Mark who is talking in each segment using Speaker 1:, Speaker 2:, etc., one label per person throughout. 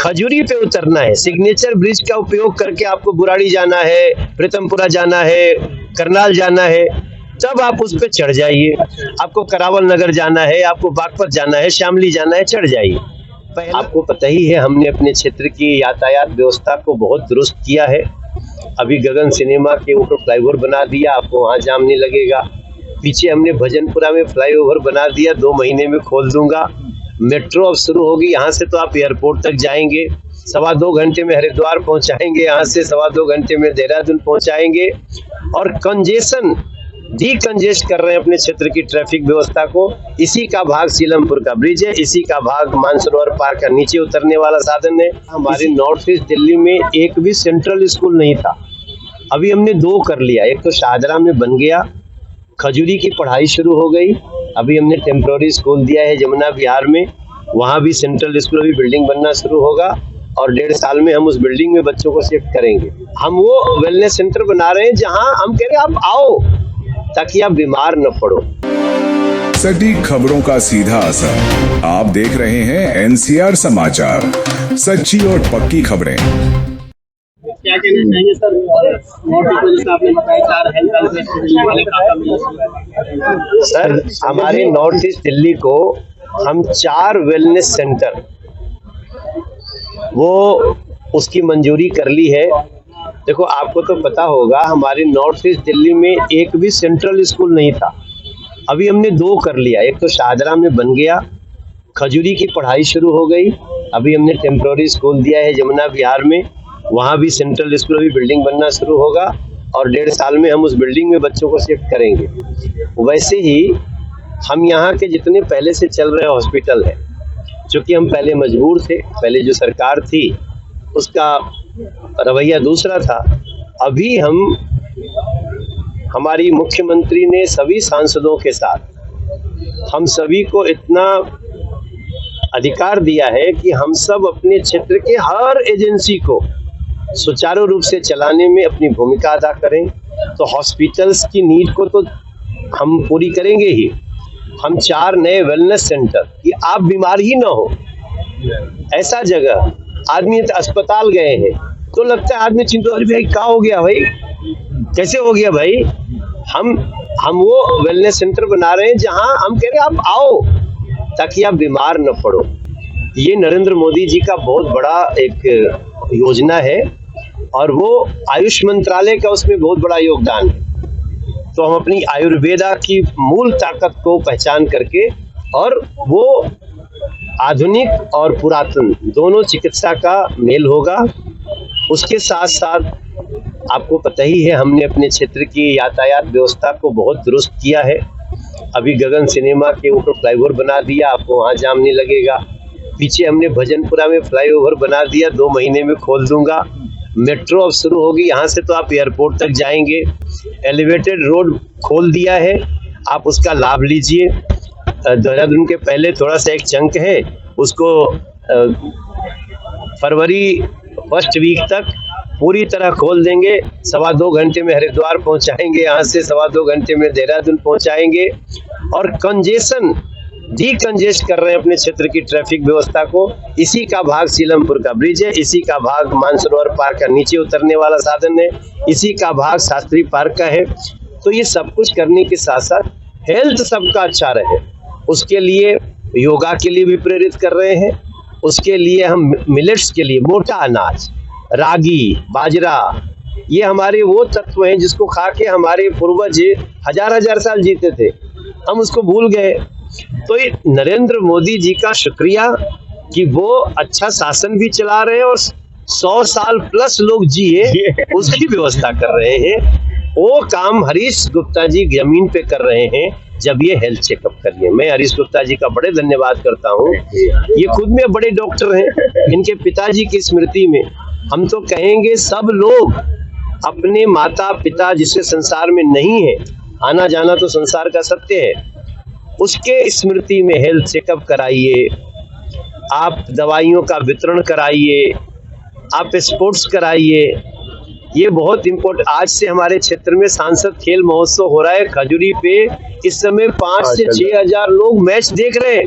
Speaker 1: खजूरी पे उतरना है, सिग्नेचर ब्रिज का उपयोग करके आपको बुराड़ी जाना है, प्रीतमपुरा जाना है, करनाल जाना है, तब आप उस पे चढ़ जाइए। आपको करावल नगर जाना है, आपको बागपत जाना है, शामली जाना है, चढ़ जाइए। आपको पता ही है हमने अपने क्षेत्र की यातायात व्यवस्था को बहुत दुरुस्त किया है। अभी गगन सिनेमा के ऊपर फ्लाईओवर बना दिया, आपको वहाँ जाम नहीं लगेगा। पीछे हमने भजनपुरा में फ्लाईओवर बना दिया, 2 महीने में खोल दूंगा। मेट्रो अब शुरू होगी, यहाँ से तो आप एयरपोर्ट तक जाएंगे, 2.25 घंटे में हरिद्वार पहुंचाएंगे, यहाँ से 2.25 घंटे में देहरादून पहुंचाएंगे। और कंजेशन डीकंजेस्ट कर रहे हैं अपने क्षेत्र की ट्रैफिक व्यवस्था को। इसी का भाग सीलमपुर का ब्रिज है, इसी का भाग मानसरोवर पार्क का नीचे उतरने वाला साधन है। हमारे नॉर्थ ईस्ट दिल्ली में एक भी सेंट्रल स्कूल नहीं था, अभी हमने 2 कर लिया। एक तो शाहजरा में बन गया, खजूरी की पढ़ाई शुरू हो गई। अभी हमने टेम्पोररी स्कूल दिया है जमुना विहार में, वहाँ भी सेंट्रल स्कूल अभी बिल्डिंग बनना शुरू होगा और 1.5 साल में हम उस बिल्डिंग में बच्चों को शिफ्ट करेंगे। हम वो वेलनेस सेंटर बना रहे हैं जहाँ हम कह रहे हैं आप आओ ताकि आप बीमार न पड़ो।
Speaker 2: सटीक खबरों का सीधा असर। आप देख रहे हैं NCR समाचार, सच्ची और पक्की खबरें।
Speaker 3: क्या कहना चाहेंगे सर? जैसे आपने बताया 4 हेल्थ
Speaker 1: सर, हमारे नॉर्थ ईस्ट दिल्ली को हम 4 वेलनेस सेंटर वो उसकी मंजूरी कर ली है। देखो, आपको तो पता होगा हमारे नॉर्थ ईस्ट दिल्ली में एक भी सेंट्रल स्कूल नहीं था, अभी हमने 2 कर लिया। एक तो शाहजरा में बन गया, खजूरी की पढ़ाई शुरू हो गई। अभी हमने टेम्पोररी स्कूल दिया है जमुना विहार में, वहाँ भी सेंट्रल स्कूल अभी बिल्डिंग बनना शुरू होगा और 1.5 साल में हम उस बिल्डिंग में बच्चों को शिफ्ट करेंगे। वैसे ही हम यहाँ के जितने पहले से चल रहे हॉस्पिटल है, चूँकि हम पहले मजबूर थे, पहले जो सरकार थी उसका रवैया दूसरा था। अभी हमारी मुख्यमंत्री ने सभी सांसदों के साथ हम सभी को इतना अधिकार दिया है कि हम सब अपने क्षेत्र के हर एजेंसी को सुचारू रूप से चलाने में अपनी भूमिका अदा करें। तो हॉस्पिटल्स की नीड को तो हम पूरी करेंगे ही। हम 4 नए वेलनेस सेंटर कि आप बीमार ही ना हो, ऐसा जगह आदमी अस्पताल गए हैं तो लगता है आदमी चिंता, अरे भाई क्या हो गया भाई, कैसे हो गया भाई। हम वो वेलनेस सेंटर बना रहे हैं जहां हम कह रहे हैं आप आओ ताकि आप बीमार न पड़ो। ये नरेंद्र मोदी जी का बहुत बड़ा एक योजना है और वो आयुष मंत्रालय का उसमें बहुत बड़ा योगदान है। तो हम अपनी आयुर्वेदा की मूल ताकत को पहचान करके और वो आधुनिक और पुरातन दोनों चिकित्सा का मेल होगा। उसके साथ साथ आपको पता ही है हमने अपने क्षेत्र की यातायात व्यवस्था को बहुत दुरुस्त किया है। अभी गगन सिनेमा के ऊपर फ्लाईओवर बना दिया, आपको वहाँ जाम नहीं लगेगा। पीछे हमने भजनपुरा में फ्लाईओवर बना दिया, 2 महीने में खोल दूंगा। मेट्रो अब शुरू होगी, यहाँ से तो आप एयरपोर्ट तक जाएंगे। एलिवेटेड रोड खोल दिया है, आप उसका लाभ लीजिए। देहरादून के पहले थोड़ा सा एक चंक है, उसको फरवरी 1st वीक तक पूरी तरह खोल देंगे। 2.25 घंटे में हरिद्वार पहुंचाएंगे, यहाँ से 2.25 घंटे में देहरादून पहुंचाएंगे। और कंजेशन डीकंजेस्ट कर रहे हैं अपने क्षेत्र की ट्रैफिक व्यवस्था को। इसी का भाग सीलमपुर का ब्रिज है, इसी का भाग मानसरोवर पार्क का नीचे उतरने वाला साधन है, इसी का भाग शास्त्री पार्क का है। तो ये सब कुछ करने के साथ साथ हेल्थ सबका अच्छा रहे, उसके लिए योगा के लिए भी प्रेरित कर रहे हैं। उसके लिए हम मिलेट्स के लिए, मोटा अनाज, रागी, बाजरा, ये हमारे वो तत्व हैं जिसको खा के हमारे पूर्वज 1000 साल जीते थे, हम उसको भूल गए। तो ये नरेंद्र मोदी जी का शुक्रिया कि वो अच्छा शासन भी चला रहे हैं और 100 साल प्लस लोग जिए उसकी व्यवस्था कर रहे हैं। वो काम हरीश गुप्ता जी जमीन पे कर रहे हैं जब ये हेल्थ चेकअप करिए। मैं हरीश गुप्ता जी का बड़े धन्यवाद करता हूँ। ये खुद में बड़े डॉक्टर हैं, इनके पिताजी की स्मृति में हम तो कहेंगे सब लोग अपने माता पिता जिसके संसार में नहीं है, आना जाना तो संसार का सत्य है, उसके स्मृति में हेल्थ चेकअप कराइए, आप दवाइयों का वितरण कराइए, आप स्पोर्ट्स कराइए। ये बहुत इम्पोर्टेंट। आज से हमारे क्षेत्र में सांसद खेल महोत्सव हो रहा है खजूरी पे, इस समय 5 से 6 हजार लोग मैच देख रहे हैं।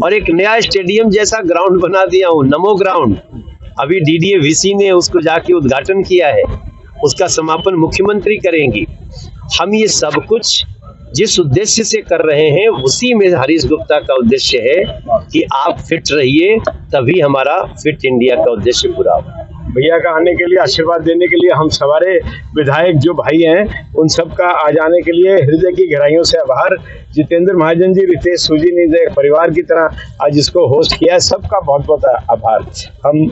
Speaker 1: और एक नया स्टेडियम जैसा ग्राउंड बना दिया हूँ, नमो ग्राउंड। अभी DDA-VC ने उसको जाके उद्घाटन किया है, उसका समापन मुख्यमंत्री करेंगी। हम ये सब कुछ जिस उद्देश्य से कर रहे हैं, उसी में हरीश गुप्ता का उद्देश्य है कि आप फिट रहिए, तभी हमारा फिट इंडिया का उद्देश्य पूरा होगा।
Speaker 4: भैया का आने के लिए, आशीर्वाद देने के लिए हम सारे विधायक जो भाई हैं उन सब का आ जाने के लिए हृदय की गहराइयों से आभार। जितेंद्र महाजन जी, रितेश सूजी ने एक परिवार की तरह आज इसको होस्ट किया है, सबका बहुत बहुत आभार। हम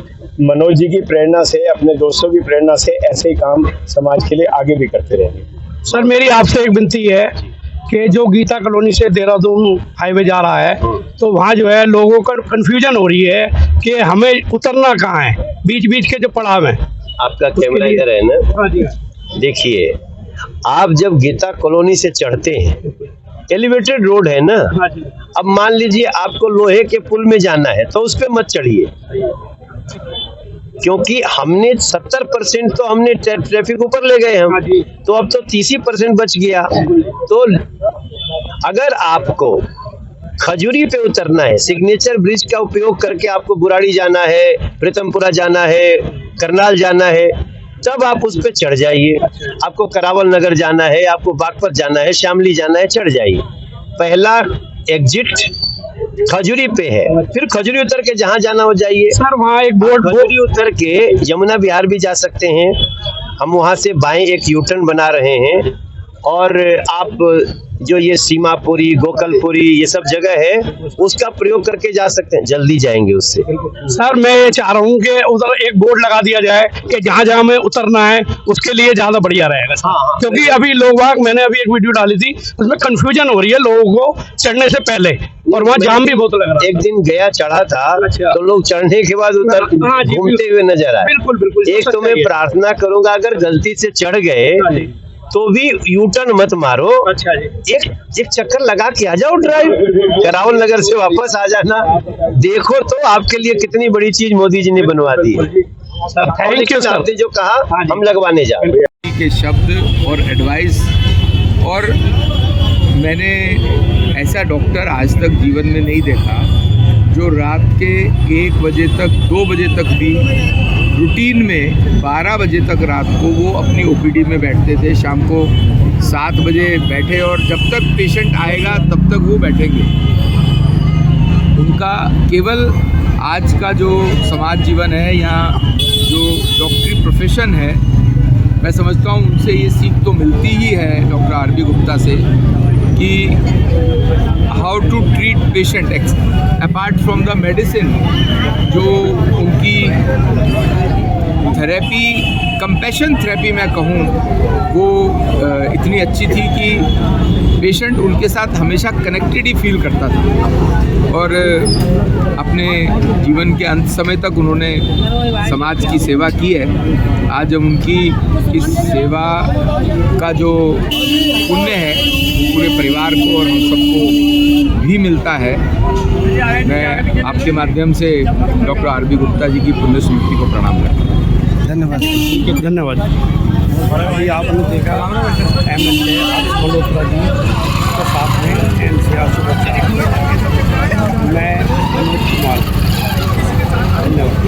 Speaker 4: मनोज जी की प्रेरणा से, अपने दोस्तों की प्रेरणा से ऐसे ही काम समाज के लिए आगे भी करते रहेंगे।
Speaker 5: सर, मेरी आपसे एक विनती है कि जो गीता कॉलोनी से देहरादून हाईवे जा रहा है, तो वहाँ जो है लोगों का कन्फ्यूजन हो रही है कि हमें उतरना कहाँ है, बीच बीच के जो पड़ाव है।
Speaker 1: आपका कैमरा इधर है ना?
Speaker 5: हाँ जी।
Speaker 1: देखिए, आप जब गीता कॉलोनी से चढ़ते हैं, एलिवेटेड रोड है ना,
Speaker 5: हाँ जी।
Speaker 1: अब मान लीजिए आपको लोहे के पुल में जाना है तो उस पे मत चढ़िए, क्योंकि हमने 70% तो हमने ट्रैफिक ऊपर ले गए हम, तो अब तो 30% बच गया। तो अगर आपको खजूरी पे उतरना है, सिग्नेचर ब्रिज का उपयोग करके आपको बुराड़ी जाना है, प्रीतमपुरा जाना है, करनाल जाना है, तब आप उस पे चढ़ जाइए। आपको करावल नगर जाना है, आपको बागपत जाना है, शामली जाना है, चढ़ जाइए। पहला एग्जिट खजूरी पे है, फिर खजूरी उतर के जहाँ जाना हो जाइए।
Speaker 5: सर, वहाँ एक बोर्ड,
Speaker 1: खजूरी उतर के यमुना विहार भी जा सकते हैं। हम वहाँ से बाएं एक यूटर्न बना रहे हैं, और आप जो ये सीमापुरी, गोकलपुरी, ये सब जगह है, उसका प्रयोग करके जा सकते हैं, जल्दी जाएंगे उससे।
Speaker 5: सर, मैं ये चाह रहा हूँ कि उधर एक बोर्ड लगा दिया जाए कि जहाँ जहाँ में उतरना है उसके लिए ज्यादा बढ़िया रहेगा।
Speaker 1: हाँ।
Speaker 5: क्योंकि अभी मैंने अभी एक वीडियो डाली थी, उसमें कंफ्यूजन हो रही है लोगों को चढ़ने से पहले, और वहाँ जाम भी बहुत लग रहा है।
Speaker 1: एक दिन गया, चढ़ा था,
Speaker 5: अच्छा।
Speaker 1: तो लोग चढ़ने के बाद उधर घूमते हुए नजर आए।
Speaker 5: बिल्कुल बिल्कुल।
Speaker 1: एक तो मैं प्रार्थना करूंगा, अगर गलती से चढ़ गए तो भी यूटर्न मत मारो।
Speaker 5: अच्छा जी।
Speaker 1: एक चक्कर लगा के आ जाओ, ड्राइव करावल नगर से वापस आ जाना। देखो तो आपके लिए कितनी बड़ी चीज मोदी जी ने बनवा दी है।
Speaker 5: Thank you sir.
Speaker 1: आपने जो कहा हम लगवाने जा रहे हैं।
Speaker 6: के शब्द और एडवाइस, और मैंने ऐसा डॉक्टर आज तक जीवन में नहीं देखा जो रात के 1 बजे तक, 2 बजे तक भी रूटीन में 12 बजे तक रात को वो अपनी OPD में बैठते थे, शाम को 7 बजे बैठे, और जब तक पेशेंट आएगा तब तक वो बैठेंगे। उनका केवल आज का जो समाज जीवन है या जो डॉक्टरी प्रोफेशन है, मैं समझता हूँ उनसे ये सीख तो मिलती ही है डॉक्टर RB गुप्ता से, कि how to treat patient apart from the medicine. जो उनकी थेरेपी, कंपैशन थेरेपी मैं कहूँ, वो इतनी अच्छी थी कि पेशेंट उनके साथ हमेशा कनेक्टेड ही फील करता था, और अपने जीवन के अंत समय तक उन्होंने समाज की सेवा की है। आज हम उनकी इस सेवा का जो पुण्य है पूरे परिवार को और हम सबको भी मिलता है। मैं आपके माध्यम से डॉक्टर RB गुप्ता जी की पुण्य स्मृति को प्रणाम करता हूँ।
Speaker 5: धन्यवाद। धन्यवाद। अभी आपने देखा MLA हरीश मल्होत्रा जी के साथ में NCR सुरक्षा, मैं मनोज कुमार। धन्यवाद।